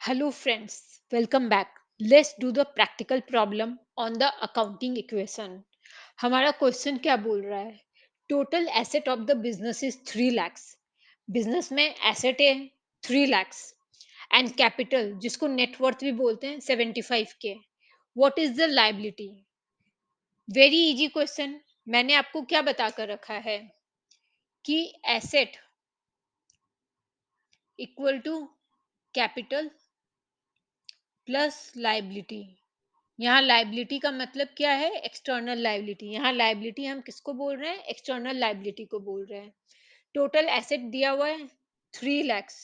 Hello friends, welcome back. Let's do the practical problem on the accounting equation. हमारा question क्या बोल रहा है? Total asset of the business is 3 lakhs. Business में asset है 3 lakhs and capital जिसको net worth भी बोलते हैं 75 K. What is the liability? Very easy question. मैंने आपको क्या बता कर रखा है कि asset equal to capital plus liability. यहाँ लाइबिलिटी का मतलब क्या है? External liability. यहाँ लाइबिलिटी हम किसको बोल रहे हैं? एक्सटर्नल लाइबिलिटी को बोल रहे हैं. टोटल एसेट दिया हुआ है 3 lakhs.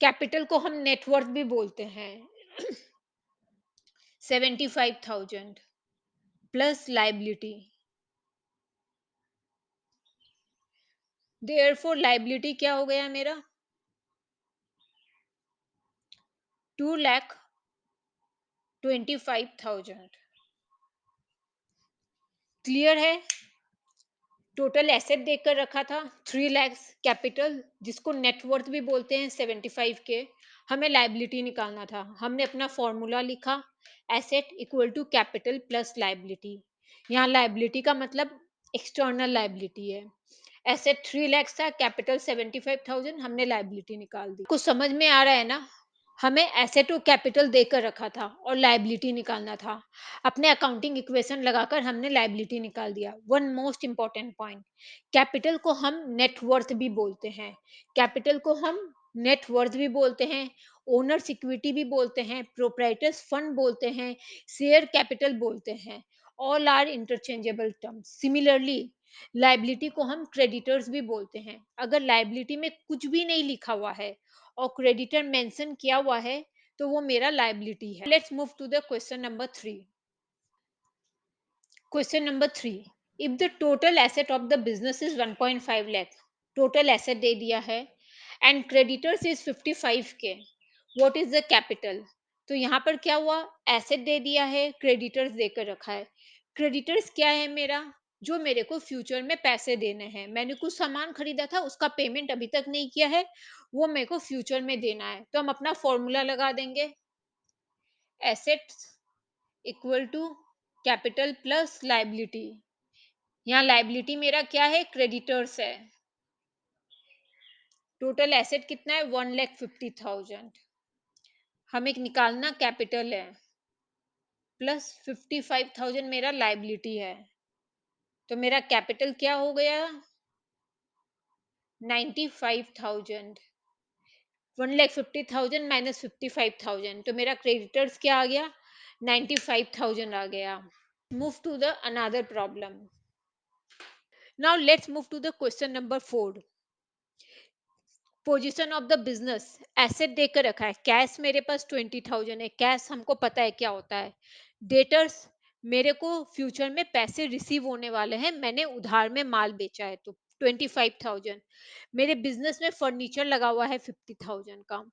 कैपिटल को हम नेटवर्थ भी बोलते हैं 75,000 प्लस लाइबिलिटी. देयरफॉर लाइबिलिटी क्या हो गया मेरा? 2,25,000. क्लियर है? टोटल एसेट देकर रखा था 3 lakhs. कैपिटल जिसको नेटवर्थ भी बोलते हैं 75 के. हमें लाइबिलिटी निकालना था. हमने अपना फॉर्मूला लिखा asset equal to capital plus liability. यहाँ लाइबिलिटी का मतलब एक्सटर्नल लाइबिलिटी है. एसेट 3 lakhs था, कैपिटल 75,000. हमने लाइबिलिटी निकाल दी. कुछ समझ में आ रहा है ना? हमें एसेट और कैपिटल देकर रखा था और लायबिलिटी निकालना था. अपने अकाउंटिंग इक्वेशन लगाकर हमने लायबिलिटी निकाल दिया. One most important point, capital को हम नेटवर्थ भी बोलते हैं. कैपिटल को हम नेटवर्थ भी बोलते हैं, ओनर्स इक्विटी भी बोलते हैं, प्रोप्राइटर्स फंड बोलते हैं, शेयर कैपिटल बोलते हैं. All are interchangeable terms. Similarly liability को हम क्रेडिटर्स भी बोलते हैं. अगर लाइबिलिटी में कुछ भी नहीं लिखा हुआ है और क्रेडिटर मेंशन किया हुआ है तो वो मेरा लायबिलिटी है. Let's move to the question number 3. Question number 3, if the total asset of the business is 1.5 lakh. Total asset दे दिया है and creditors is 55 K. What is the capital? तो यहाँ पर क्या हुआ? एसेट दे दिया है, क्रेडिटर्स देकर रखा है. क्रेडिटर्स क्या है मेरा? जो मेरे को फ्यूचर में पैसे देने हैं. मैंने कुछ सामान खरीदा था, उसका पेमेंट अभी तक नहीं किया है, वो मेरे को फ्यूचर में देना है. तो हम अपना फॉर्मूला लगा देंगे. Assets equal to capital plus liability. यहाँ लाइबिलिटी मेरा क्या है? क्रेडिटर्स है. टोटल एसेट कितना है? 1,50,000. हमें निकालना कैपिटल है प्लस 55,000 मेरा लाइबिलिटी है. तो मेरा कैपिटल क्या हो गया? 95,000. 1,50,000 माइनस 55,000. तो मेरा क्रेडिटर्स क्या आ गया? 95,000 आ गया. Move to the another problem. Now let's move to the question number 4. Position of the business. Asset देकर रखा है. कैश मेरे पास 20,000 है. कैश हमको पता है क्या होता है. डेटर्स, मेरे को फ्यूचर में पैसे रिसीव होने वाले हैं, मैंने उधार में माल बेचा है तो 25,000. मेरे बिजनेस में फर्नीचर लगा हुआ है 50,000 का.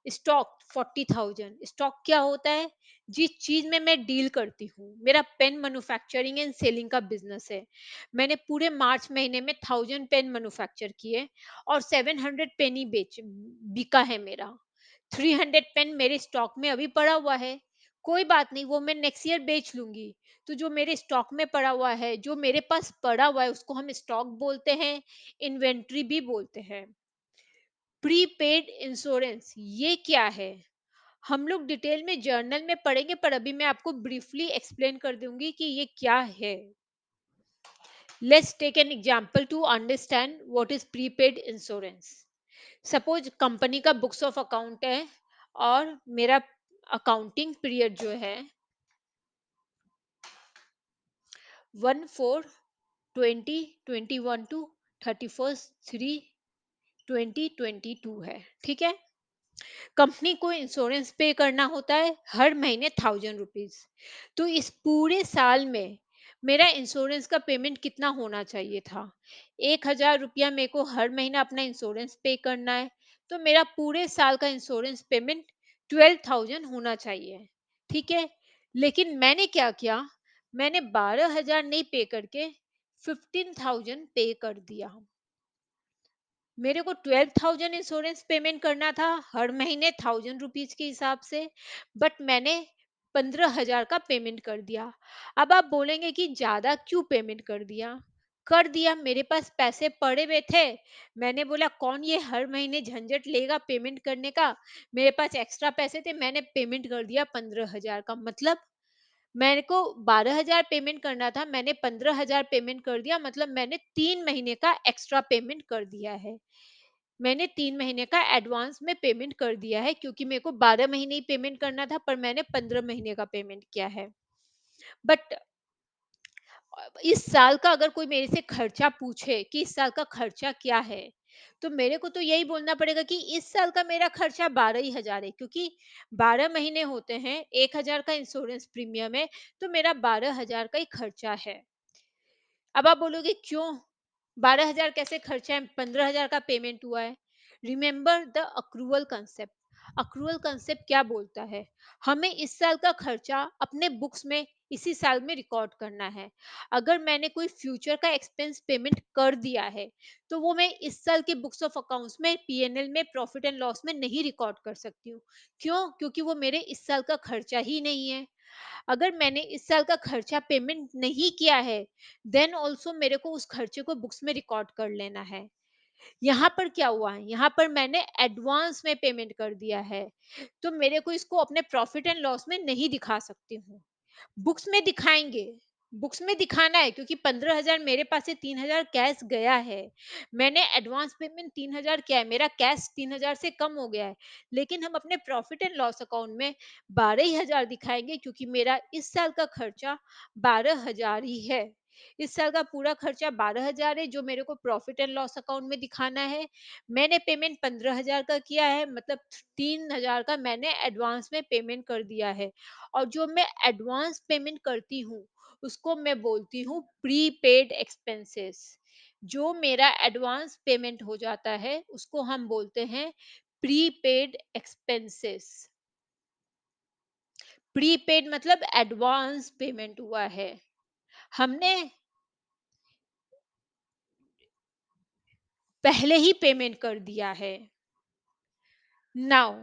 स्टॉक 40,000. स्टॉक क्या होता है? जिस चीज में मैं डील करती हूँ. मेरा पेन मैन्युफैक्चरिंग एंड सेलिंग का बिजनेस है. मैंने पूरे मार्च महीने में 1,000 पेन मैन्युफैक्चर किए और 700 पेन ही बेच बिका है मेरा. 300 पेन मेरे स्टॉक में अभी पड़ा हुआ है. कोई बात नहीं, वो मैं नेक्स्ट ईयर बेच लूंगी. तो जो मेरे स्टॉक में पड़ा हुआ है, जो मेरे पास पड़ा हुआ है, उसको हम स्टॉक बोलते हैं, इन्वेंट्री भी बोलते हैं. प्रीपेड इंश्योरेंस ये क्या है? हम लोग डिटेल में जर्नल में पढ़ेंगे, पर अभी मैं आपको ब्रीफली एक्सप्लेन कर दूंगी कि ये क्या है. Let's take an example to understand what is prepaid insurance. Suppose company का बुक्स ऑफ अकाउंट है और मेरा अकाउंटिंग पीरियड जो है 1/4/2021 टू 31/3/2022 है. ठीक है. कंपनी को इंश्योरेंस पे करना होता है हर महीने 1,000 रुपीज. तो इस पूरे साल में मेरा इंश्योरेंस का पेमेंट कितना होना चाहिए था? 1,000 रुपया मेरे को हर महीना अपना इंश्योरेंस पे करना है. तो मेरा पूरे साल का इंश्योरेंस पेमेंट 12,000 होना चाहिए. ठीक है. लेकिन मैंने क्या किया? मैंने 12,000 नहीं पे करके 15,000 पे कर दिया. मेरे को 12,000 इंश्योरेंस पेमेंट करना था हर महीने 1000 रुपीज के हिसाब से, बट मैंने 15,000 का पेमेंट कर दिया। अब आप बोलेंगे कि ज्यादा क्यों पेमेंट कर दिया, मेरे पास पैसे पड़े हुए थे। मैंने बोला कौन ये हर महीने झंझट लेगा पेमेंट करने का, मेरे पास एक्स्ट्रा पैसे थे, मैंने पेमेंट कर दिया 15,000 का। मतलब मेरे को 12,000 पेमेंट करना था, मैंने 15,000 पेमेंट कर दिया, मतलब मैंने 3 महीने का एक्स्ट्रा पेमेंट कर दिया है। मैंने 3 महीने का एडवांस में पेमेंट कर दिया है, क्योंकि मेरे को 12 महीने ही पेमेंट करना था, पर मैंने 15 महीने का पेमेंट किया है। बट इस साल का अगर कोई मेरे से खर्चा पूछे कि इस साल का खर्चा क्या है, तो मेरे को तो यही बोलना पड़ेगा कि इस साल का मेरा खर्चा 12 ही हजार है, क्योंकि 12 महीने होते हैं, 1,000 का इंश्योरेंस प्रीमियम है, तो मेरा 12,000 का ही खर्चा है। अब आप बोलोगे क्यों 12,000 कैसे खर्चा है, 15,000 का पेमेंट हुआ है। Remember the accrual concept. Accrual concept क्या बोलता है, हमें इस साल का खर्चा अपने बुक्स में इसी साल में रिकॉर्ड करना है। अगर मैंने कोई फ्यूचर का एक्सपेंस पेमेंट कर दिया है, तो वो मैं इस साल के बुक्स ऑफ अकाउंट्स में, पीएनएल में, प्रॉफिट एंड लॉस में नहीं रिकॉर्ड कर सकती हूँ। क्यों? क्योंकि वो मेरे इस साल का खर्चा ही नहीं है। अगर मैंने इस साल का खर्चा पेमेंट नहीं किया है, देन ऑल्सो मेरे को उस खर्चे को बुक्स में रिकॉर्ड कर लेना है। यहाँ पर क्या हुआ है, यहाँ पर मैंने एडवांस में पेमेंट कर दिया है, तो मेरे को इसको अपने प्रॉफिट एंड लॉस में नहीं दिखा सकती हूँ। बुक्स में दिखाएंगे, बुक्स में दिखाना है, क्योंकि 15,000 मेरे पास से 3,000 कैश गया है। मैंने एडवांस पेमेंट 3,000 किया है, मेरा कैश 3,000 से कम हो गया है, लेकिन हम अपने प्रॉफिट एंड लॉस अकाउंट में 12,000 दिखाएंगे, क्योंकि मेरा इस साल का खर्चा 12,000 ही है। इस साल का पूरा खर्चा 12,000 है, जो मेरे को प्रॉफिट एंड लॉस अकाउंट में दिखाना है। मैंने पेमेंट 15,000 का किया है, मतलब 3,000 का मैंने एडवांस में पेमेंट कर दिया है। और जो मैं एडवांस पेमेंट करती हूँ, उसको मैं बोलती हूँ प्रीपेड एक्सपेंसेस। जो मेरा एडवांस पेमेंट हो जाता है, उसको हम बोलते हैं प्रीपेड एक्सपेंसेस। प्रीपेड मतलब एडवांस पेमेंट हुआ है, हमने पहले ही पेमेंट कर दिया है। नाउ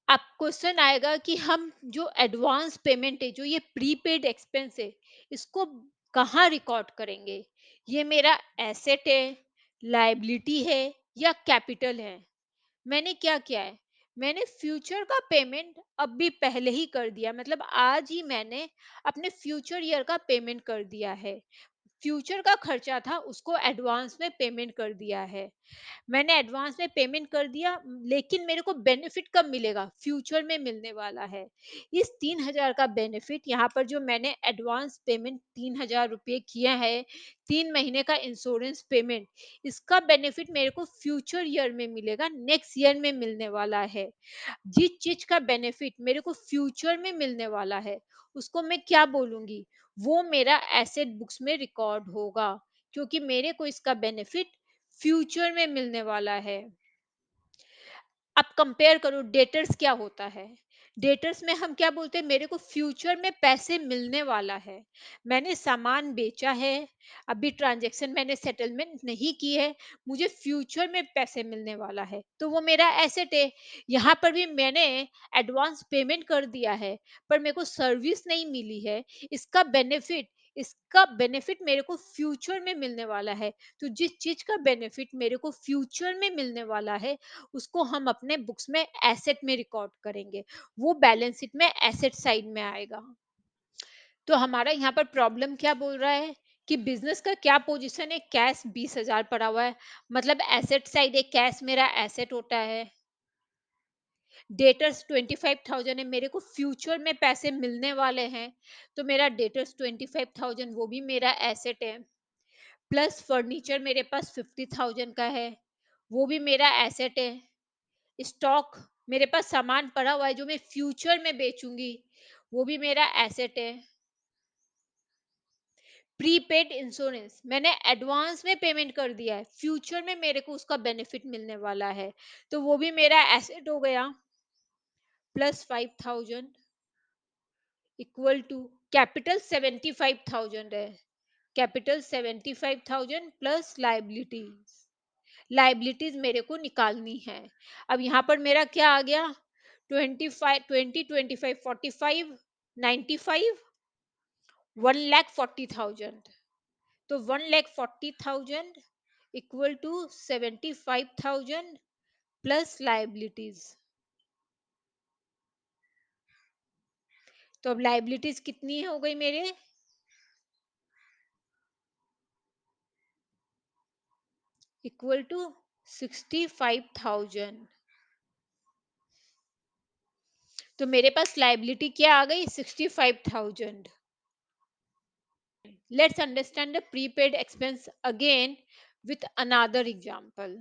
अब क्वेश्चन आएगा कि हम जो एडवांस पेमेंट है, जो ये प्रीपेड एक्सपेंस है, इसको कहाँ रिकॉर्ड करेंगे। ये मेरा एसेट है, लायबिलिटी है, या कैपिटल है। मैंने क्या किया है, मैंने फ्यूचर का पेमेंट अभी पहले ही कर दिया, मतलब आज ही मैंने अपने फ्यूचर ईयर का पेमेंट कर दिया है। फ्यूचर का खर्चा था, उसको एडवांस में पेमेंट कर दिया है। मैंने एडवांस में पेमेंट कर दिया, लेकिन मेरे को बेनिफिट कब मिलेगा, फ्यूचर में मिलने वाला है। इस 3,000 का बेनिफिट, यहाँ पर जो मैंने एडवांस पेमेंट 3,000 रुपये किया है, 3 महीने का इंश्योरेंस पेमेंट, इसका बेनिफिट मेरे को फ्यूचर ईयर में मिलेगा, नेक्स्ट ईयर में मिलने वाला है। जिस चीज का बेनिफिट मेरे को फ्यूचर में मिलने वाला है, उसको मैं क्या बोलूंगी, वो मेरा एसेट बुक्स में रिकॉर्ड होगा, क्योंकि मेरे को इसका बेनिफिट फ्यूचर में मिलने वाला है। अब कंपेयर करो डेटर्स क्या होता है। डेटर्स में हम क्या बोलते हैं, मेरे को फ्यूचर में पैसे मिलने वाला है, मैंने सामान बेचा है, अभी ट्रांजैक्शन मैंने सेटलमेंट नहीं की है, मुझे फ्यूचर में पैसे मिलने वाला है, तो वो मेरा एसेट है। यहाँ पर भी मैंने एडवांस पेमेंट कर दिया है, पर मेरे को सर्विस नहीं मिली है। इसका बेनिफिट इसका बेनिफिट मेरे को फ्यूचर में मिलने वाला है। तो जिस चीज का बेनिफिट मेरे को फ्यूचर में मिलने वाला है, उसको हम अपने बुक्स में एसेट में रिकॉर्ड करेंगे, वो बैलेंस शीट में एसेट साइड में आएगा। तो हमारा यहाँ पर प्रॉब्लम क्या बोल रहा है कि बिजनेस का क्या पोजीशन है, कैश 20,000 पड़ा हुआ है, मतलब एसेट साइड है, कैश मेरा एसेट होता है। डेटर्स 25,000 है, मेरे को फ्यूचर में पैसे मिलने वाले हैं, तो मेरा डेटर्स 25,000 वो भी मेरा एसेट है। प्लस फर्नीचर मेरे पास 50,000 का है, वो भी मेरा एसेट है। स्टॉक मेरे पास सामान पड़ा हुआ है, जो मैं फ्यूचर में बेचूंगी, वो भी मेरा एसेट है। प्रीपेड इंश्योरेंस मैंने एडवांस में पेमेंट कर दिया है, फ्यूचर में मेरे को उसका बेनिफिट मिलने वाला है, तो वो भी मेरा एसेट हो गया। प्लस 5,000 इक्वल टू कैपिटल 75,000 है। कैपिटल 75,000 प्लस लाइबिलिटीज लायबिलिटीज मेरे को निकालनी है। अब यहाँ पर मेरा क्या आ गया, 25, 20, 25, 45, 95, 1,40,000। तो 1,40,000 इक्वल टू 75,000 प्लस लायबिलिटीज। तो अब लायबिलिटीज कितनी हो गई मेरे, इक्वल टू 65,000। तो मेरे पास लायबिलिटी क्या आ गई, 65,000। Let's understand the prepaid expense again with another example.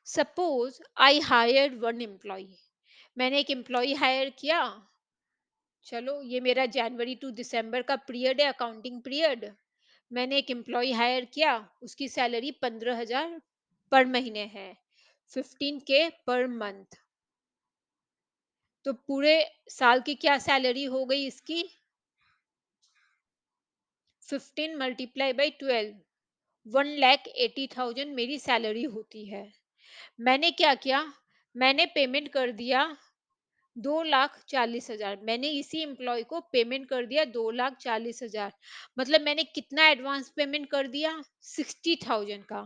Suppose I hired one employee. मैंने एक एम्प्लॉय हायर किया। चलो ये मेरा जनवरी टू दिसंबर का पीरियड है, अकाउंटिंग पीरियड। मैंने एक एम्प्लॉय हायर किया, उसकी सैलरी 15,000 पर महीने है, 15K पर मंथ। तो पूरे साल की क्या सैलरी हो गई इसकी, 15 मल्टीप्लाई बाई 12, 1,80,000 मेरी सैलरी होती है। मैंने क्या किया, मैंने पेमेंट कर दिया 2,40,000। मैंने इसी एम्प्लॉय को पेमेंट कर दिया 2,40,000। मतलब मैंने कितना एडवांस पेमेंट कर दिया, 60,000 का।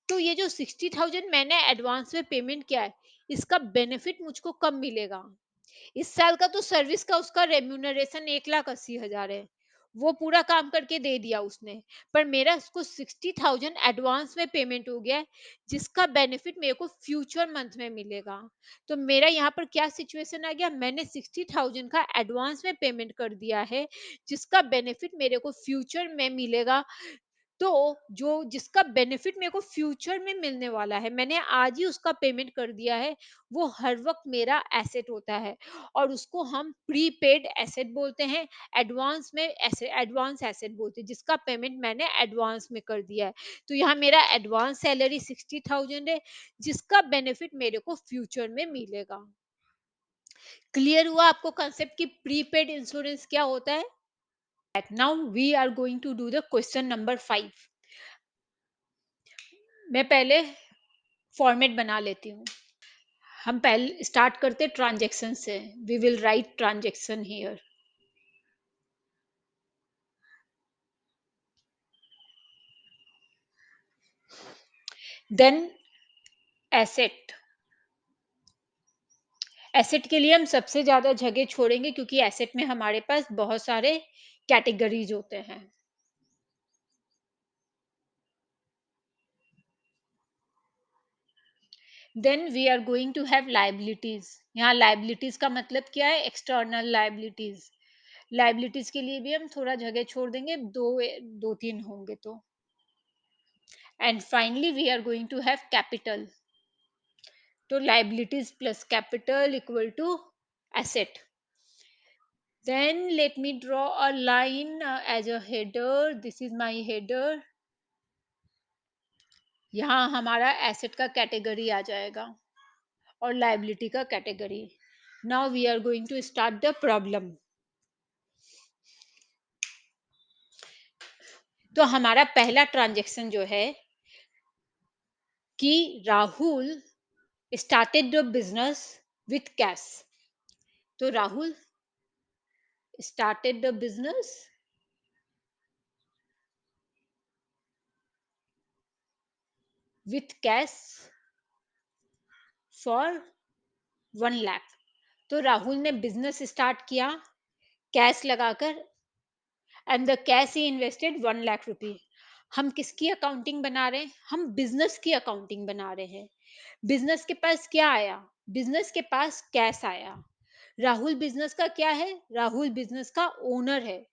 तो ये जो 60,000 मैंने एडवांस में पेमेंट किया है, इसका बेनिफिट मुझको कब मिलेगा। इस साल का तो सर्विस का उसका रेम्यूनरेशन 1,80,000 है, वो पूरा काम करके दे दिया उसने। पर मेरा उसको 60,000 एडवांस में पेमेंट हो गया है, जिसका बेनिफिट मेरे को फ्यूचर मंथ में मिलेगा। तो मेरा यहाँ पर क्या सिचुएशन आ गया, मैंने 60,000 का एडवांस में पेमेंट कर दिया है, जिसका बेनिफिट मेरे को फ्यूचर में मिलेगा। तो जो जिसका बेनिफिट मेरे को फ्यूचर में मिलने वाला है, मैंने आज ही उसका पेमेंट कर दिया है, वो हर वक्त मेरा एसेट होता है, और उसको हम प्रीपेड एसेट बोलते हैं। एडवांस एसेट बोलते हैं, जिसका पेमेंट मैंने एडवांस में कर दिया है। तो यहाँ मेरा एडवांस सैलरी 60,000 है, जिसका बेनिफिट मेरे को फ्यूचर में मिलेगा। क्लियर हुआ आपको कंसेप्ट की प्रीपेड इंश्योरेंस क्या होता है। Now we are going to do the question number 5। मैं पहले फॉर्मेट बना लेती हूँ। हम पहले स्टार्ट करते ट्रांजेक्शन से। We will write transaction here. Then asset. Asset के लिए हम सबसे ज्यादा जगह छोड़ेंगे, क्योंकि एसेट में हमारे पास बहुत सारे कैटेगरीज होते हैं। Then we are going to have liabilities. यहाँ लाइबिलिटीज का मतलब क्या है, एक्सटर्नल लाइबिलिटीज। लाइबिलिटीज के लिए भी हम थोड़ा जगह छोड़ देंगे, दो तीन होंगे तो। And finally we are going to have capital. तो liabilities plus capital equal to asset. Then let me draw a line as a header. This is my header. यहाँ हमारा एसेट का कैटेगरी आ जाएगा और लाइबिलिटी का category. Now we are going to start the problem. तो हमारा पहला transaction जो है कि Rahul started the business with cash. तो Rahul started the business with cash for 1 lakh. तो राहुल ने बिजनेस स्टार्ट किया कैश लगाकर, एंड द कैश ही इन्वेस्टेड 1 लाख रुपी। हम किसकी अकाउंटिंग बना रहे हैं, हम बिजनेस की अकाउंटिंग बना रहे हैं। बिजनेस के पास क्या आया, बिजनेस के पास कैश आया। राहुल बिजनेस का क्या है, राहुल बिजनेस का ओनर है,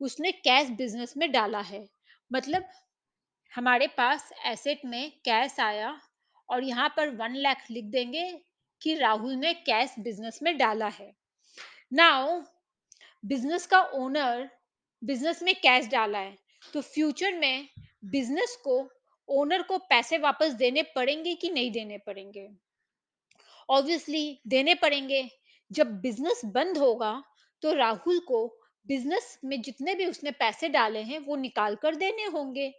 उसने कैश बिजनेस में डाला है। मतलब हमारे पास एसेट में कैश आया, और यहाँ पर 1 लाख लिख देंगे कि राहुल ने कैश बिजनेस में डाला है। नाउ बिजनेस का ओनर बिजनेस में कैश डाला है, तो फ्यूचर में बिजनेस को, ओनर को पैसे वापस देने पड़ेंगे कि नहीं देने पड़ेंगे। ऑब्वियसली देने पड़ेंगे। जब बिजनेस बंद होगा तो राहुल को बिजनेस में जितने भी उसने पैसे डाले हैं वो निकाल कर देने होंगे।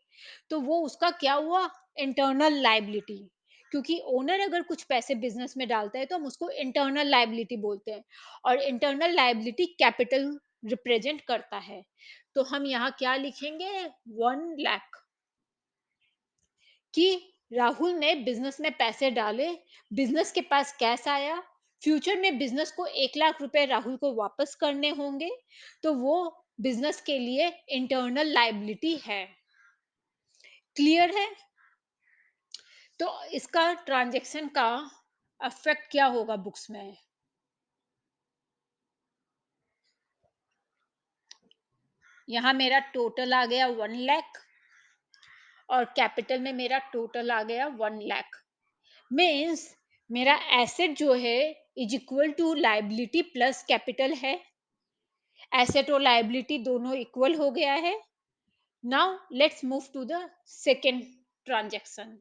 तो वो उसका क्या हुआ, इंटरनल लायबिलिटी। क्योंकि ओनर अगर कुछ पैसे बिजनेस में डालता है तो हम उसको इंटरनल लायबिलिटी बोलते हैं, और इंटरनल लायबिलिटी कैपिटल रिप्रेजेंट करता है। तो हम यहाँ क्या लिखेंगे, 1 लाख, कि राहुल ने बिजनेस में पैसे डाले, बिजनेस के पास कैश आया, फ्यूचर में बिजनेस को 1 लाख रुपए राहुल को वापस करने होंगे, तो वो बिजनेस के लिए इंटरनल लायबिलिटी है। क्लियर है? तो इसका ट्रांजैक्शन का अफेक्ट क्या होगा बुक्स में? यहाँ मेरा टोटल आ गया 1 लाख, और कैपिटल में मेरा टोटल आ गया 1 लाख। मीन्स मेरा एसेट जो है is equal to liability plus capital है। एसेट और लायबिलिटी दोनों इक्वल हो गया है। Now let's move to the second transaction.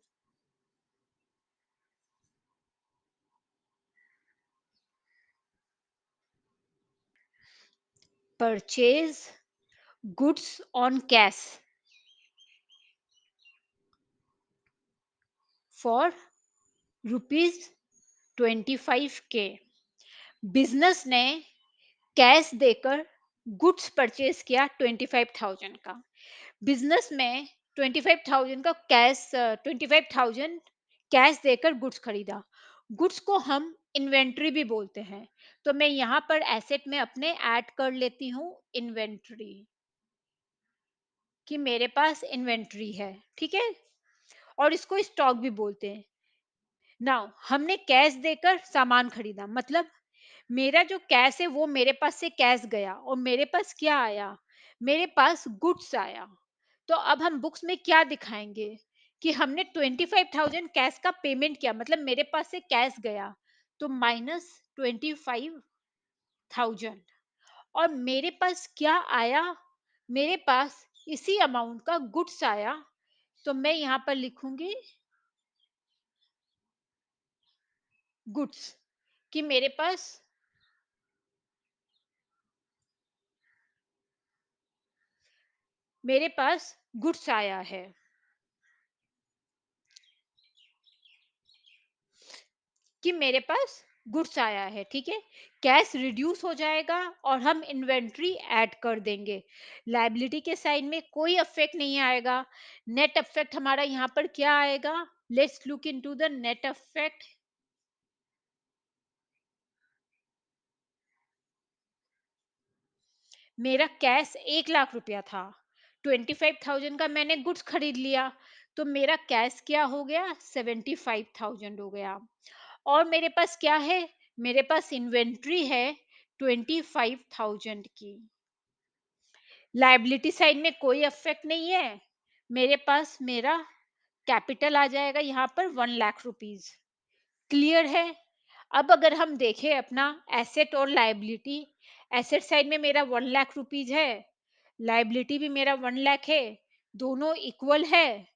Purchase goods on cash for ₹25K। Business ने कैश देकर गुड्स परचेज किया 25,000 का। बिजनेस में 25,000 का कैश, 25,000 कैश देकर गुड्स खरीदा। गुड्स को हम इन्वेंट्री भी बोलते हैं। तो मैं यहाँ पर एसेट में अपने ऐड कर लेती हूँ इन्वेंट्री, कि मेरे पास इन्वेंट्री है। ठीक है, और इसको स्टॉक भी बोलते हैं। नाउ हमने कैश देकर सामान खरीदा, मतलब मेरा जो कैश है वो मेरे पास से कैश गया, और मेरे पास क्या आया, मेरे पास गुड्स आया। तो अब हम बुक्स में क्या दिखाएंगे, कि हमने 25,000 कैश का पेमेंट किया, मतलब मेरे पास से कैश गया, तो -25,000, और मेरे पास क्या आया, मेरे पास इसी अमाउंट का गुड्स आया। तो मैं यहाँ पर लिखूंगी गुड्स, कि मेरे पास गुड्स आया है, कि मेरे पास गुड्स आया है। ठीक है, कैश रिड्यूस हो जाएगा और हम इन्वेंट्री ऐड कर देंगे। लायबिलिटी के साइड में कोई अफेक्ट नहीं आएगा। नेट अफेक्ट हमारा यहाँ पर क्या आएगा, let's look into the net affect. मेरा कैश 1 लाख रुपया था, 25,000 का मैंने गुड्स खरीद लिया, तो मेरा कैश क्या हो गया, 75,000 हो गया। और मेरे पास क्या है, मेरे पास इन्वेंट्री है 25,000 की। लायबिलिटी साइड में कोई अफेक्ट नहीं है। मेरे पास मेरा कैपिटल आ जाएगा यहाँ पर 1 लाख रुपीज। क्लियर है? अब अगर हम देखें अपना एसेट और लायबिलिटी, एसेट साइड में मेरा 1 लाख रुपीज है, लायबिलिटी भी मेरा 1 लाख है, दोनों इक्वल है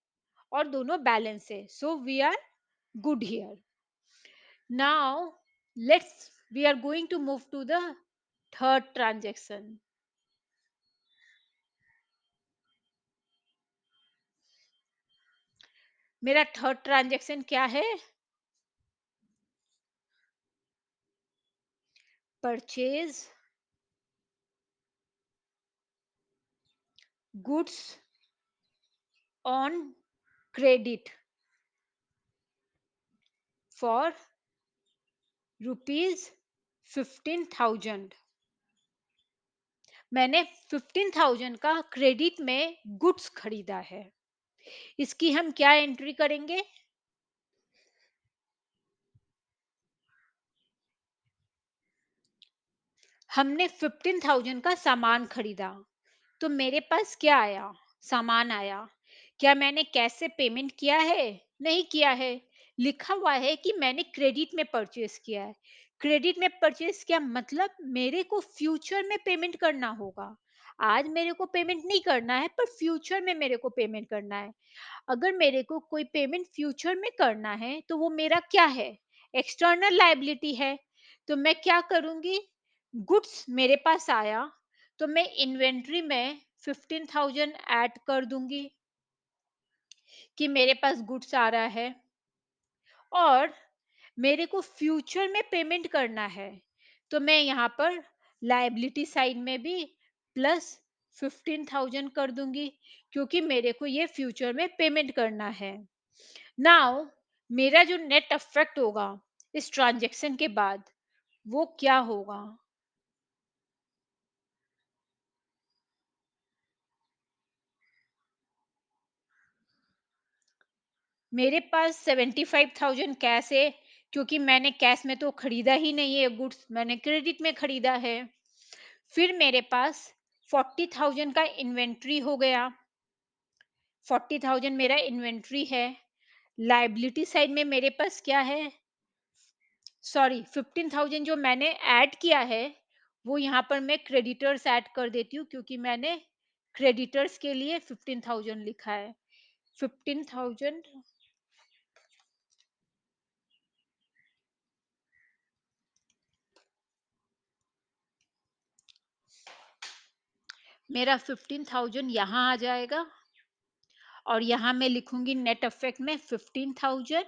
और दोनों बैलेंस है। So we are good here. Now let's we are going to move to the third transaction. मेरा थर्ड ट्रांजेक्शन क्या है, purchase goods on credit for ₹15,000। मैंने 15,000 का क्रेडिट में गुड्स खरीदा है। इसकी हम क्या एंट्री करेंगे, हमने 15,000 का सामान खरीदा, तो मेरे पास क्या आया, सामान आया। क्या मैंने कैश से पेमेंट किया है, नहीं किया है। लिखा हुआ है कि मैंने क्रेडिट में परचेज किया है। क्रेडिट में परचेज किया मतलब मेरे को फ्यूचर में पेमेंट करना होगा। आज मेरे को पेमेंट नहीं करना है, पर फ्यूचर में मेरे को पेमेंट करना है। अगर मेरे को कोई पेमेंट फ्यूचर में करना है तो वो मेरा क्या है, एक्सटर्नल लायबिलिटी है। तो मैं क्या करूंगी, गुड्स मेरे पास आया, तो मैं इन्वेंट्री में 15,000 ऐड कर दूंगी कि मेरे पास गुड्स आ रहा है, और मेरे को फ्यूचर में पेमेंट करना है, तो मैं यहाँ पर लायबिलिटी साइड में भी प्लस 15,000 कर दूंगी, क्योंकि मेरे को ये फ्यूचर में पेमेंट करना है। नाउ मेरा जो नेट अफेक्ट होगा इस ट्रांजैक्शन के बाद, वो क्या होगा? मेरे पास 75,000 कैश है, क्योंकि मैंने कैश में तो खरीदा ही नहीं है गुड्स, मैंने क्रेडिट में खरीदा है। फिर मेरे पास 40,000 का इन्वेंट्री हो गया, 40,000 मेरा इन्वेंट्री है। लायबिलिटी साइड में मेरे पास क्या है? सॉरी, 15,000 जो मैंने ऐड किया है, वो यहाँ पर मैं क्रेडिटर्स ऐड कर देती हूँ, क्योंकि मैंने क्रेडिटर्स के लिए 15,000 लिखा है। 15,000 मेरा 15,000 यहाँ आ जाएगा, और यहाँ मैं लिखूंगी नेट इफेक्ट में 15,000,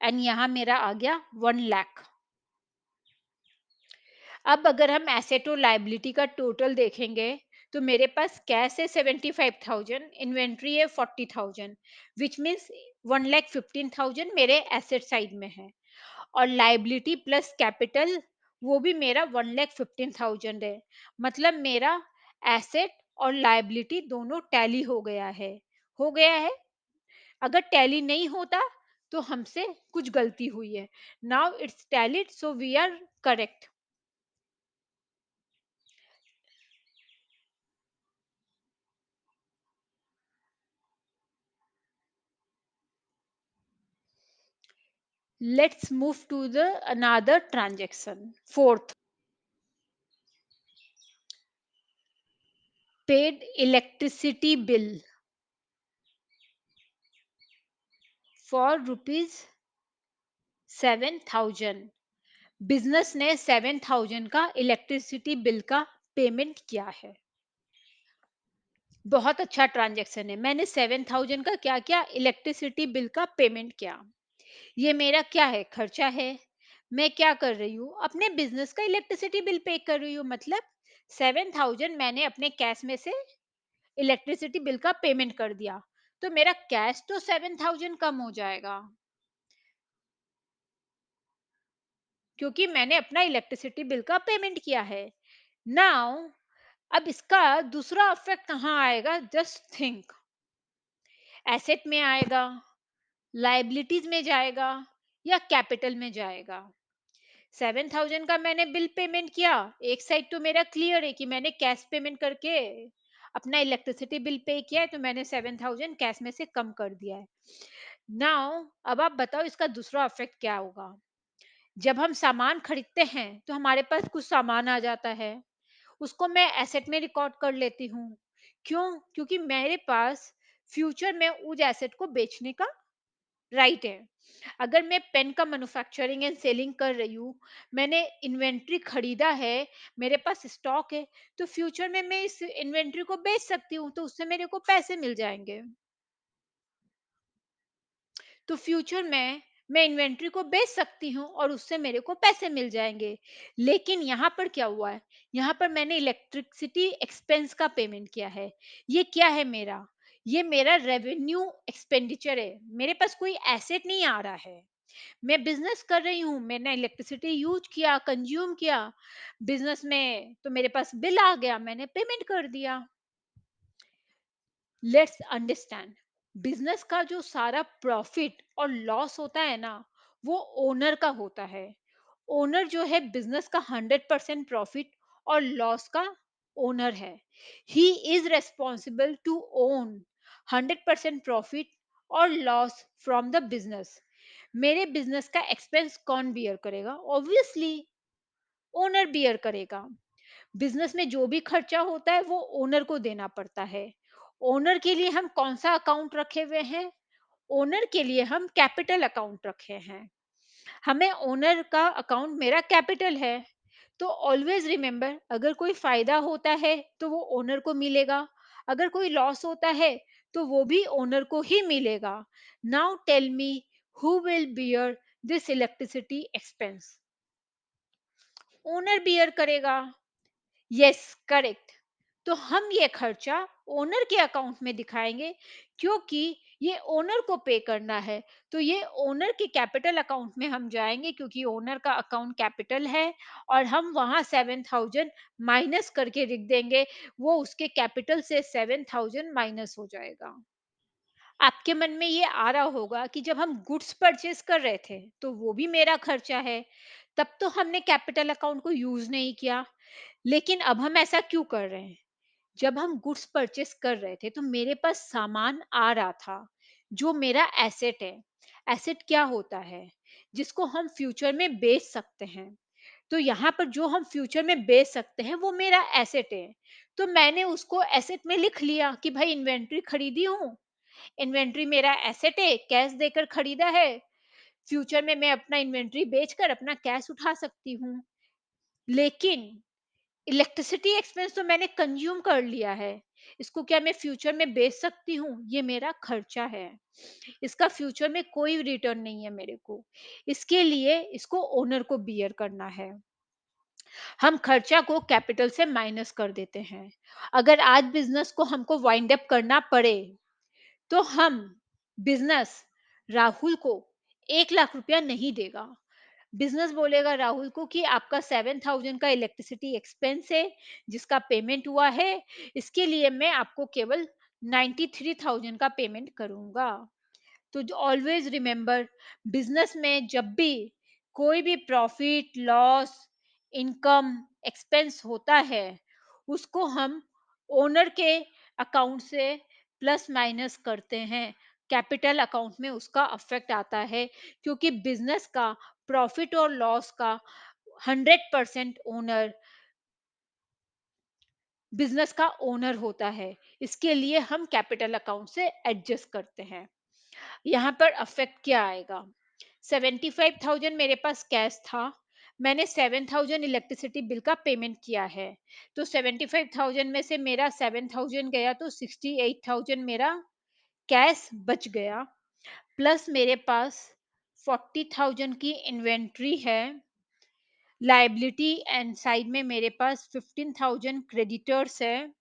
एंड यहाँ मेरा आ गया 1 लाख। अब अगर हम एसेट और लायबिलिटी का टोटल देखेंगे, तो मेरे पास कैश है 75,000, इन्वेंट्री है 40,000, विच मीन्स 1,15,000 मेरे एसेट साइड में है, और लायबिलिटी प्लस कैपिटल वो भी मेरा 1,15,000 है। मतलब मेरा एसेट और लायबिलिटी दोनों टैली हो गया है, हो गया है। अगर टैली नहीं होता तो हमसे कुछ गलती हुई है। Now it's tallied, so we are correct. Let's move to the another transaction. Fourth, paid electricity bill for rupees 7,000। Business ने 7,000 का इलेक्ट्रिसिटी बिल का पेमेंट किया है। बहुत अच्छा ट्रांजैक्शन है। मैंने 7,000 का क्या किया? इलेक्ट्रिसिटी बिल का पेमेंट किया। ये मेरा क्या है? खर्चा है। मैं क्या कर रही हूँ? अपने बिजनेस का इलेक्ट्रिसिटी बिल पे कर रही हूँ। मतलब 7,000 मैंने अपने कैश में से इलेक्ट्रिसिटी बिल का पेमेंट कर दिया, तो मेरा कैश तो 7,000 कम हो जाएगा, क्योंकि मैंने अपना इलेक्ट्रिसिटी बिल का पेमेंट किया है। नाउ अब इसका दूसरा इफेक्ट कहाँ आएगा? Just think. एसेट में आएगा, लायबिलिटीज में जाएगा, या कैपिटल में जाएगा? 7,000 का मैंने बिल पेमेंट किया, एक साइड तो मेरा क्लियर है कि मैंने कैश पेमेंट करके अपना इलेक्ट्रिसिटी बिल पे किया है, तो मैंने 7,000 कैश में से कम कर दिया है। नाउ अब आप बताओ इसका दूसरा इफेक्ट क्या होगा? जब हम सामान खरीदते हैं तो हमारे पास कुछ सामान आ जाता है, उसको मैं एसेट में रिकॉर्ड कर लेती हूँ। क्यों? क्योंकि मेरे पास फ्यूचर में उस एसेट को बेचने का राइट है। अगर मैं पेन का मैन्युफैक्चरिंग एंड सेलिंग कर रही हूँ, मैंने इन्वेंट्री खरीदा है, मेरे पास स्टॉक है, तो फ्यूचर में मैं इस इन्वेंट्री को बेच सकती हूँ, तो उससे मेरे को पैसे मिल जाएंगे। तो फ्यूचर में मैं इन्वेंट्री को बेच सकती हूँ और उससे मेरे को पैसे मिल जाएंगे। लेकिन यहाँ पर क्या हुआ है? यहाँ पर मैंने इलेक्ट्रिसिटी एक्सपेंस का पेमेंट किया है। ये क्या है मेरा? ये मेरा रेवेन्यू एक्सपेंडिचर है। मेरे पास कोई एसेट नहीं आ रहा है। मैं बिजनेस कर रही हूँ, मैंने इलेक्ट्रिसिटी यूज किया, कंज्यूम किया बिजनेस में, तो मेरे पास बिल आ गया, मैंने पेमेंट कर दिया। लेट्स अंडरस्टैंड, बिजनेस का जो सारा प्रॉफिट और लॉस होता है ना, वो ओनर का होता है। ओनर जो है बिजनेस का 100% प्रॉफिट और लॉस का ओनर है। He is responsible to own 100% profit और लॉस फ्रॉम द बिजनेस। मेरे बिजनेस का एक्सपेंस कौन बियर करेगा? ऑब्वियसली ओनर बियर करेगा। बिजनेस में जो भी खर्चा होता है वो ओनर को देना पड़ता है। ओनर के लिए हम कौन सा अकाउंट रखे हुए हैं? ओनर के लिए हम कैपिटल अकाउंट रखे हैं। हमें ओनर का अकाउंट मेरा कैपिटल है, तो ऑलवेज रिमेंबर, अगर कोई फायदा होता है तो वो ओनर को मिलेगा, अगर कोई लॉस होता है तो वो भी ओनर को ही मिलेगा। Now tell me, who will bear this electricity expense? Owner bear करेगा। Yes, correct. तो हम ये खर्चा ओनर के अकाउंट में दिखाएंगे, क्योंकि ये ओनर को पे करना है। तो ये ओनर के कैपिटल अकाउंट में हम जाएंगे, क्योंकि ओनर का अकाउंट कैपिटल है, और हम वहां 7,000 माइनस करके लिख देंगे। वो उसके कैपिटल से 7,000 माइनस हो जाएगा। आपके मन में ये आ रहा होगा कि जब हम गुड्स परचेज कर रहे थे तो वो भी मेरा खर्चा है, तब तो हमने कैपिटल अकाउंट को यूज नहीं किया। लेकिन अब हम ऐसा क्यों कर रहे हैं? जब हम गुड्स परचेस कर रहे थे तो मेरे पास सामान आ रहा था, जो मेरा एसेट है। एसेट क्या होता है? जिसको हम फ्यूचर में बेच सकते हैं। तो यहाँ पर जो हम फ्यूचर में बेच सकते हैं वो मेरा एसेट है। तो मैंने उसको एसेट में लिख लिया कि भाई इन्वेंट्री खरीदी हूँ, इन्वेंट्री मेरा एसेट है, कैश देकर खरीदा है। फ्यूचर में मैं अपना इन्वेंट्री बेचकर अपना कैश उठा सकती हूँ। लेकिन इलेक्ट्रिसिटी एक्सपेंस तो मैंने कंज्यूम कर लिया है। इसको क्या मैं फ्यूचर में बेच सकती हूँ? ये मेरा खर्चा है। इसका फ्यूचर में कोई रिटर्न नहीं है मेरे को। इसके लिए इसको ओनर को बियर करना है। हम खर्चा को कैपिटल से माइनस कर देते हैं। अगर आज बिजनेस को हमको वाइंड अप करना पड़े तो हम बिजनेस राहुल को 1 लाख रुपया नहीं देगा। बिजनेस बोलेगा राहुल को कि आपका 7,000 का इलेक्ट्रिसिटी एक्सपेंस है, जिसका पेमेंट हुआ है, इसके लिए मैं आपको केवल 93,000 का पेमेंट करूंगा। तो ऑलवेज रिमेंबर, बिजनेस में जब भी कोई भी प्रॉफिट लॉस इनकम एक्सपेंस होता है, उसको हम ओनर के अकाउंट से प्लस माइनस करते हैं। कैपिटल अकाउंट में उसका अफेक्ट आता है, क्योंकि बिजनेस का प्रॉफिट और लॉस का 100% ओनर बिजनेस का ओनर होता है। इसके लिए हम कैपिटल अकाउंट से एडजस्ट करते हैं। यहाँ पर अफेक्ट क्या आएगा? 75,000 मेरे पास कैश था, मैंने 7,000 इलेक्ट्रिसिटी बिल का पेमेंट किया है। तो 75,000 में से मेरा 7,000 गया, तो 68,000 मेरा कैश बच गया। प्लस मेरे पास 40,000 की इन्वेंट्री है, लाइबिलिटी एंड साइड में मेरे पास 15,000 क्रेडिटर्स है,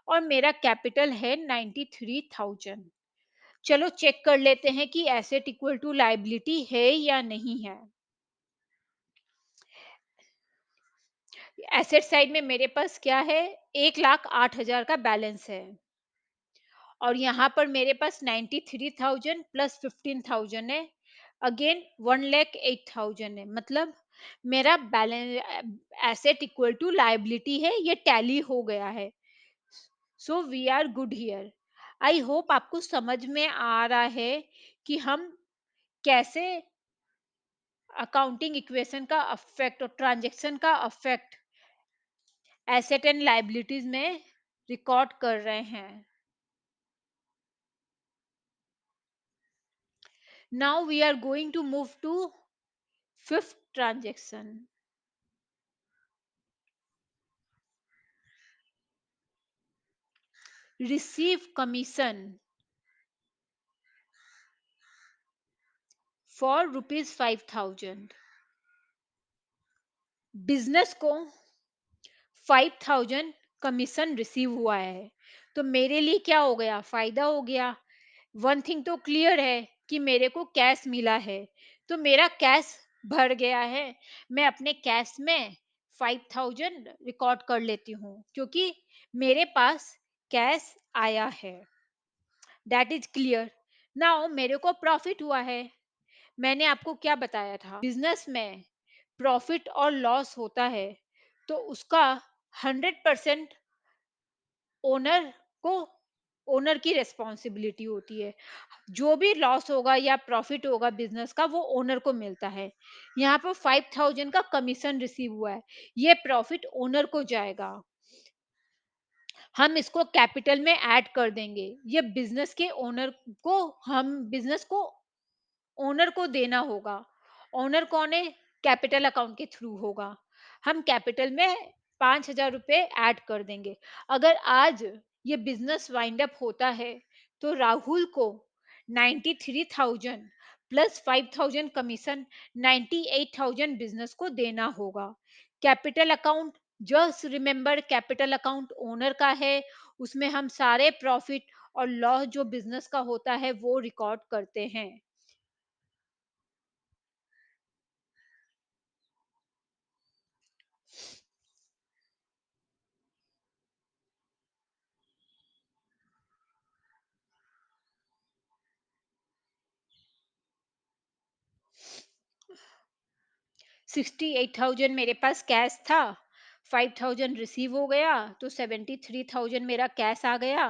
और मेरा कैपिटल है 93,000। चलो चेक कर लेते हैं कि एसेट इक्वल टू लायबिलिटी है या नहीं है। एसेट साइड में मेरे पास क्या है? 1,08,000 का बैलेंस है, और यहाँ पर मेरे पास 93,000 प्लस 15,000 है, अगेन 1,08,000 है। मतलब मेरा balance asset equal to liability है, ये टैली हो गया है। So we are good here. I hope आपको समझ में आ रहा है कि हम कैसे अकाउंटिंग इक्वेशन का अफेक्ट और ट्रांजैक्शन का अफेक्ट एसेट एंड लायबिलिटीज में रिकॉर्ड कर रहे हैं। Now we are going to move to fifth transaction, receive commission for ₹5,000। Business को 5,000 कमीशन रिसीव हुआ है, तो मेरे लिए क्या हो गया? फायदा हो गया। वन थिंग तो क्लियर है कि मेरे को कैश मिला है, तो मेरा कैश भर गया है। मैं अपने कैश में 5,000 रिकॉर्ड कर लेती हूँ, क्योंकि मेरे पास कैश आया है। That is clear. नाउ मेरे को प्रॉफिट हुआ है। मैंने आपको क्या बताया था? बिजनेस में प्रॉफिट और लॉस होता है, तो उसका 100% ओनर को ओनर की रिस्पॉन्सिबिलिटी होती है। जो भी लॉस होगा या प्रॉफिट होगा बिजनेस का, वो ओनर को मिलता है। यहाँ पर 5,000 का कमीशन रिसीव हुआ है, ये प्रॉफिट ओनर को जाएगा। हम इसको कैपिटल में ऐड कर देंगे। ये बिजनेस के ओनर को, हम बिजनेस को ओनर को देना होगा। ओनर कौन है? कैपिटल अकाउंट के थ्रू होगा। हम कैपिटल में 5,000 रुपए ऐड कर देंगे। अगर आज ये बिजनेस वाइंड अप होता है तो राहुल को 93,000 प्लस 5,000 कमीशन, 98,000 बिजनेस को देना होगा। Capital account, just remember, capital account owner का है। उसमें हम सारे प्रॉफिट और लॉस जो बिजनेस का होता है वो रिकॉर्ड करते हैं। 68,000 मेरे पास कैश था, 5,000 रिसीव हो गया तो 73,000 मेरा कैश आ गया,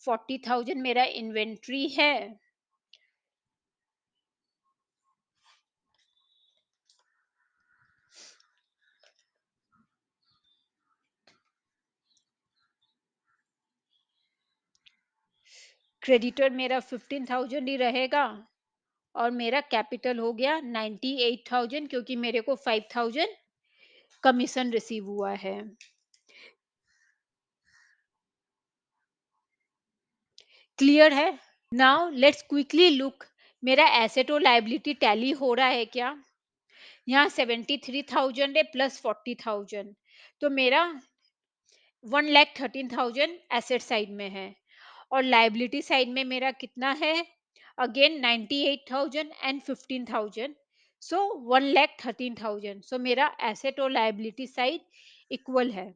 40,000 मेरा इन्वेंट्री है। क्रेडिटर मेरा 15,000 ही रहेगा और मेरा कैपिटल हो गया 98,000, क्योंकि मेरे को 5,000 कमीशन रिसीव हुआ है। क्लियर है? नाउ लेट्स क्विकली लुक, मेरा एसेट और लायबिलिटी टैली हो रहा है क्या? यहाँ 73,000 है प्लस 40,000, तो मेरा 1,13,000 एसेट साइड में है और लायबिलिटी साइड में मेरा कितना है? अगेन 98,000 एंड 15,000, सो 1,13,000। सो मेरा एसेट और लायबिलिटी साइड इक्वल है।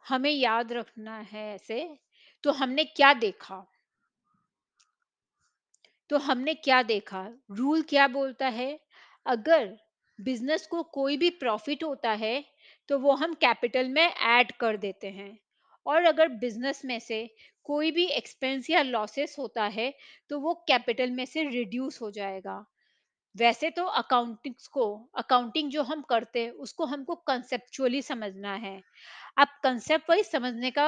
हमें याद रखना है ऐसे। तो हमने क्या देखा? तो हमने क्या देखा? रूल क्या बोलता है? अगर बिजनेस को कोई भी प्रॉफिट होता है तो वो हम कैपिटल में ऐड कर देते हैं, और अगर बिजनेस में से कोई भी एक्सपेंस या लॉसेस होता है तो वो कैपिटल में से रिड्यूस हो जाएगा। वैसे तो अकाउंटिंग जो हम करते हैं उसको हमको कंसेप्चुअली समझना है। आप कंसेप्ट वाइज समझने का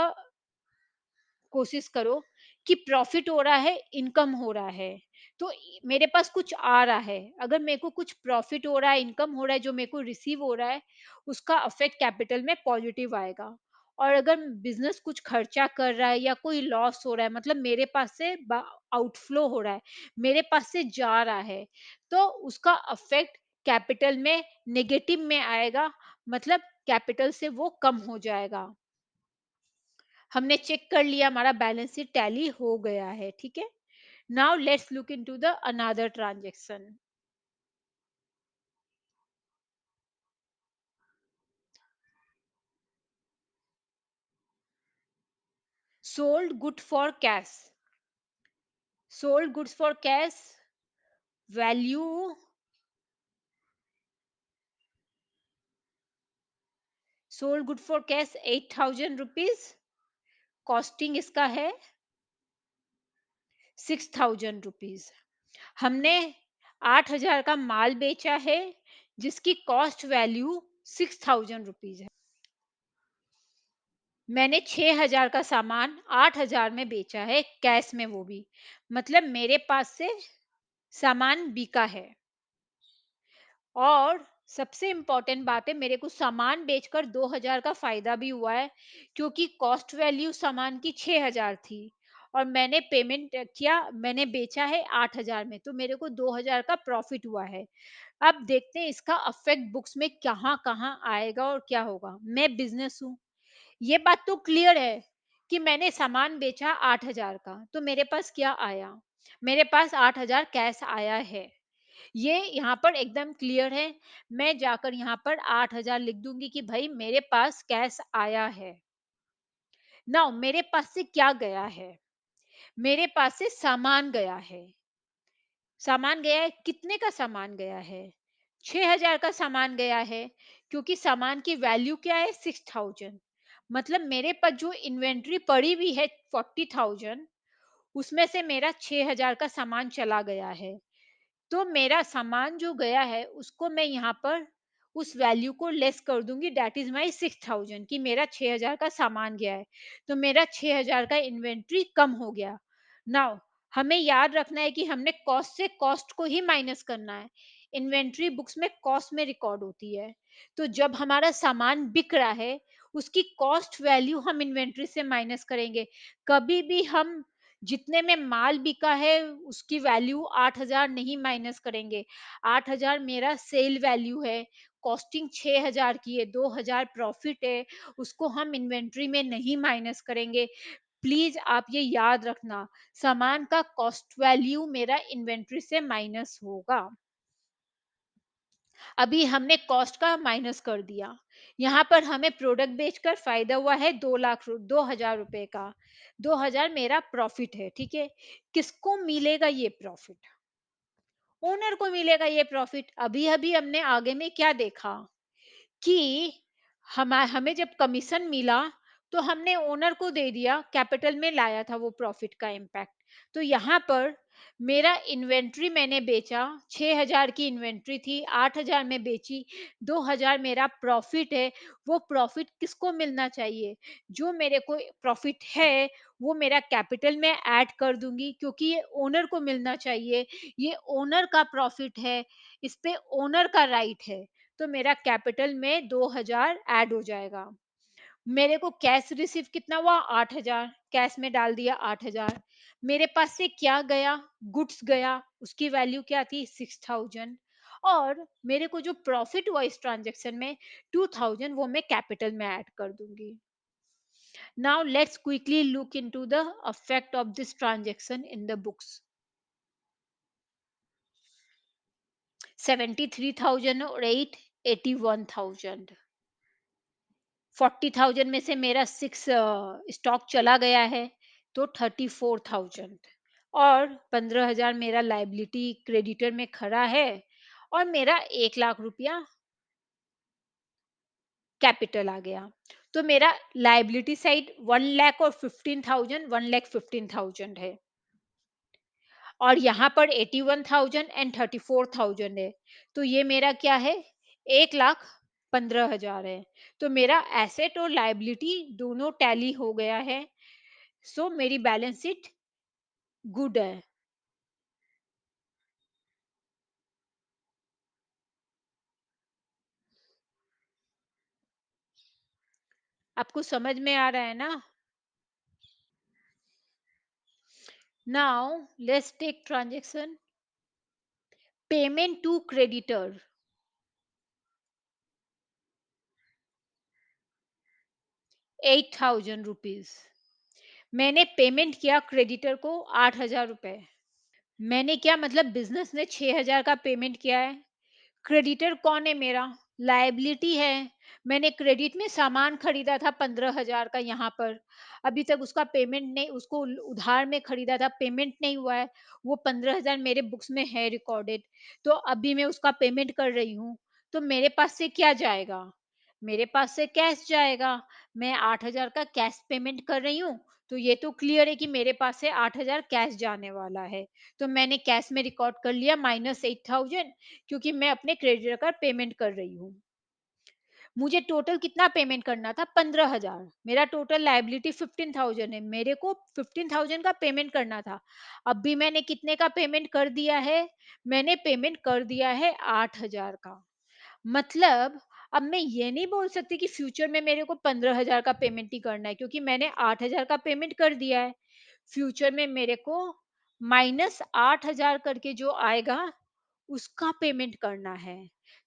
कोशिश करो कि प्रॉफिट हो रहा है, इनकम हो रहा है, तो मेरे पास कुछ आ रहा है। अगर मेरे को कुछ प्रॉफिट हो रहा है, इनकम हो रहा है, जो मेरे को रिसीव हो रहा है, उसका अफेक्ट कैपिटल में पॉजिटिव आएगा। और अगर बिजनेस कुछ खर्चा कर रहा है या कोई लॉस हो रहा है, मतलब मेरे पास से आउटफ्लो हो रहा है, मेरे पास से जा रहा है, तो उसका अफेक्ट कैपिटल में नेगेटिव में आएगा, मतलब कैपिटल से वो कम हो जाएगा। हमने चेक कर लिया, हमारा बैलेंस शीट टैली हो गया है, ठीक है। Now let's look into the another transaction. Sold good for cash, sold goods for cash value, sold good for cash 8,000 rupees, costing इसका है 6,000 रुपीज। हमने 8,000 का माल बेचा है जिसकी कॉस्ट वैल्यू 6,000 रुपीज है। मैंने 6,000 का सामान 8,000 में बेचा है, कैश में, वो भी मतलब मेरे पास से सामान बिका है। और सबसे इम्पोर्टेंट बात है, मेरे को सामान बेचकर 2,000 का फायदा भी हुआ है, क्योंकि कॉस्ट वैल्यू सामान की 6,000 थी और मैंने पेमेंट किया, मैंने बेचा है 8,000 में, तो मेरे को 2,000 का प्रॉफिट हुआ है। अब देखते हैं इसका अफेक्ट बुक्स में कहाँ कहाँ आएगा और क्या होगा। मैं बिजनेस हूँ, ये बात तो क्लियर है कि मैंने सामान बेचा 8,000 का, तो मेरे पास क्या आया? मेरे पास 8,000 कैश आया है, ये यहाँ पर एकदम क्लियर है। मैं जाकर यहाँ पर 8,000 लिख दूंगी कि भाई मेरे पास कैश आया है। नाउ मेरे पास से क्या गया है? मेरे पास से सामान गया है। सामान गया है, कितने का सामान गया है? 6,000 का सामान गया है, क्योंकि सामान की वैल्यू क्या है? 6,000। मतलब मेरे पास जो इन्वेंट्री पड़ी हुई है 40,000, उसमें से मेरा 6,000 का सामान चला गया है। तो मेरा सामान जो गया है उसको मैं यहाँ पर उस वैल्यू को लेस कर दूंगी, दैट इज माई 6,000, कि मेरा 6,000 का सामान गया है, तो मेरा 6,000 का इन्वेंट्री कम हो गया। नाउ हमें याद रखना है कि हमने कॉस्ट से कॉस्ट को ही माइनस करना है। इन्वेंट्री बुक्स में कॉस्ट में रिकॉर्ड होती है। तो जब हमारा सामान बिक रहा है, उसकी कॉस्ट वैल्यू हम इन्वेंट्री से माइनस करेंगे। कभी भी हम जितने में माल बिका है, उसकी वैल्यू 8,000 नहीं माइनस करेंगे। 8,000 मेरा सेल वैल्यू है, कॉस्टिंग 6,000 की है, 2,000 प्रॉफिट है, उसको हम इन्वेंट्री में नहीं माइनस करेंगे। प्लीज आप ये याद रखना, सामान का कॉस्ट वैल्यू मेरा इन्वेंट्री से माइनस होगा। अभी हमने कॉस्ट का माइनस कर दिया। यहाँ पर हमें प्रोडक्ट बेचकर फायदा हुआ है 2,00,000 रुपए का। 2,000 मेरा प्रॉफिट है, ठीक है। किसको मिलेगा ये प्रॉफिट? ओनर को मिलेगा ये प्रॉफिट। अभी अभी हमने आगे में क्या देखा कि हमें जब कमीशन मिला, तो हमने ओनर को दे दिया, कैपिटल में लाया था वो प्रॉफिट का इम्पैक्ट। तो यहाँ पर मेरा इन्वेंट्री मैंने बेचा, 6,000 की इन्वेंट्री थी, 8,000 में बेची, 2,000 मेरा प्रॉफिट है। वो प्रॉफिट किसको मिलना चाहिए? जो मेरे को प्रॉफिट है, वो मेरा कैपिटल में ऐड कर दूंगी, क्योंकि ये ओनर को मिलना चाहिए। ये ओनर का प्रॉफिट है, इस पे ओनर का राइट है। तो मेरा कैपिटल में 2,000 ऐड हो जाएगा। मेरे को कैश रिसीव कितना हुआ? 8,000, कैश में डाल दिया 8,000। मेरे पास से क्या गया? गुड्स गया, उसकी वैल्यू क्या थी? 6,000। और मेरे को जो प्रॉफिट हुआ इस ट्रांजेक्शन में 2,000, वो मैं कैपिटल में ऐड कर दूंगी। Now let's quickly look into the effect of this transaction in the books. 73,000 और 8, 81,000। 40,000 में से मेरा 6 स्टॉक चला गया है, तो 34,000। और 15,000 मेरा लायबिलिटी क्रेडिटर में खड़ा है, और मेरा 1,00,000 रुपया कैपिटल आ गया। तो मेरा लायबिलिटी साइड 1,00,000 और 15,000, 1,15,000 है। और यहाँ पर 81,000 एंड 34,000 है। तो ये मेरा क्या है? 1,15,000 है। तो मेरा एसेट और लायबिलिटी दोनों टैली हो गया है। सो मेरी बैलेंस शीट गुड है। आपको समझ में आ रहा है ना? Now let's take transaction payment to creditor. 8,000 rupees मैंने पेमेंट किया क्रेडिटर को, 8,000 रुपए। मैंने क्या मतलब, बिजनेस ने 6,000 का पेमेंट किया है। क्रेडिटर कौन है मेरा? लायबिलिटी है। मैंने क्रेडिट में सामान खरीदा था 15,000 का, यहाँ पर अभी तक उसका पेमेंट नहीं, उसको उधार में खरीदा था, पेमेंट नहीं हुआ है। वो 15,000 मेरे बुक्स में है रिकॉर्डेड। तो अभी मैं उसका पेमेंट कर रही हूँ। तो मेरे पास से क्या जाएगा? मेरे पास से कैश जाएगा। मैं 8,000 का कैश पेमेंट कर रही हूँ। तो ये तो क्लियर है कि मेरे पास से 8,000 कैश जाने वाला है। तो मैंने कैश में रिकॉर्ड कर लिया -8,000, क्योंकि मैं अपने क्रेडिटर का पेमेंट कर रही हूँ। मुझे टोटल कितना पेमेंट करना था? 15,000। मेरा टोटल लायबिलिटी 15,000 है, मेरे को 15,000 का पेमेंट करना था। अब भी मैंने कितने का पेमेंट कर दिया है? मैंने पेमेंट कर दिया है 8,000 का। मतलब अब मैं ये नहीं बोल सकती कि फ्यूचर में मेरे को 15,000 का पेमेंट ही करना है, क्योंकि मैंने 8,000 का पेमेंट कर दिया है। फ्यूचर में मेरे को -8,000 करके जो आएगा, उसका पेमेंट करना है।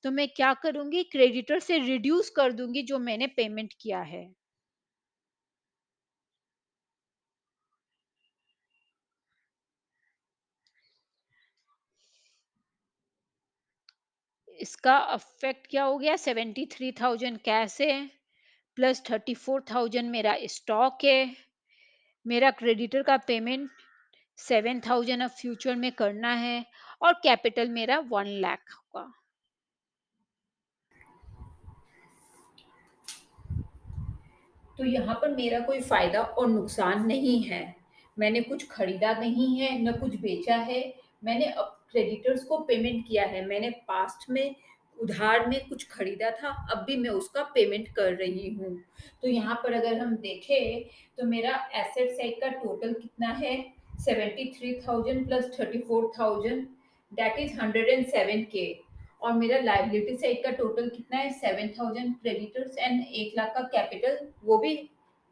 तो मैं क्या करूंगी? क्रेडिटर से रिड्यूस कर दूंगी जो मैंने पेमेंट किया है। इसका इफेक्ट क्या हो गया? 73,000 कैश है, प्लस 34,000 मेरा स्टॉक है। मेरा क्रेडिटर का पेमेंट 7,000 अब फ्यूचर में करना है, और कैपिटल मेरा 1,00,000 होगा। तो यहाँ पर मेरा कोई फायदा और नुकसान नहीं है। मैंने कुछ खरीदा नहीं है, न कुछ बेचा है। मैंने अब क्रेडिटर्स को पेमेंट किया है। मैंने पास्ट में उधार में कुछ खरीदा था, अब भी मैं उसका पेमेंट कर रही हूँ। तो यहाँ पर अगर हम देखें, तो मेरा एसेट साइड का टोटल कितना है? 73,000 प्लस 34,000, दैट इज 107K। और मेरा लाइबिलिटी साइड का टोटल कितना है? 7,000 क्रेडिटर्स एंड 1 लाख का कैपिटल, वो भी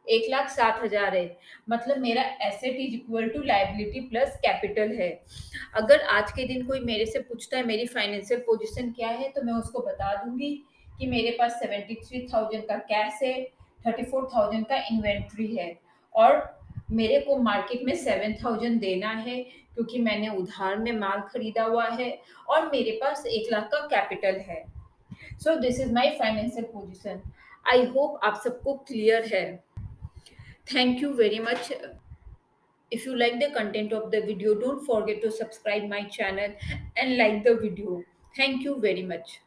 1,07,000 है। मतलब मेरा asset is equal to liability plus capital है। अगर आज के दिन कोई मेरे से पूछता है मेरी फाइनेंशियल पोजीशन क्या है, तो मैं उसको बता दूंगी कि मेरे पास 73,000 का कैश है, 34,000 का इन्वेंट्री है, और मेरे को मार्केट में 7,000 देना है क्योंकि मैंने उधार में माल खरीदा हुआ है, और मेरे पास 1 लाख का कैपिटल है। So this is my financial position. I hope आप सबको क्लियर है। Thank you very much. If you like the content of the video, don't forget to subscribe my channel and like the video. Thank you very much.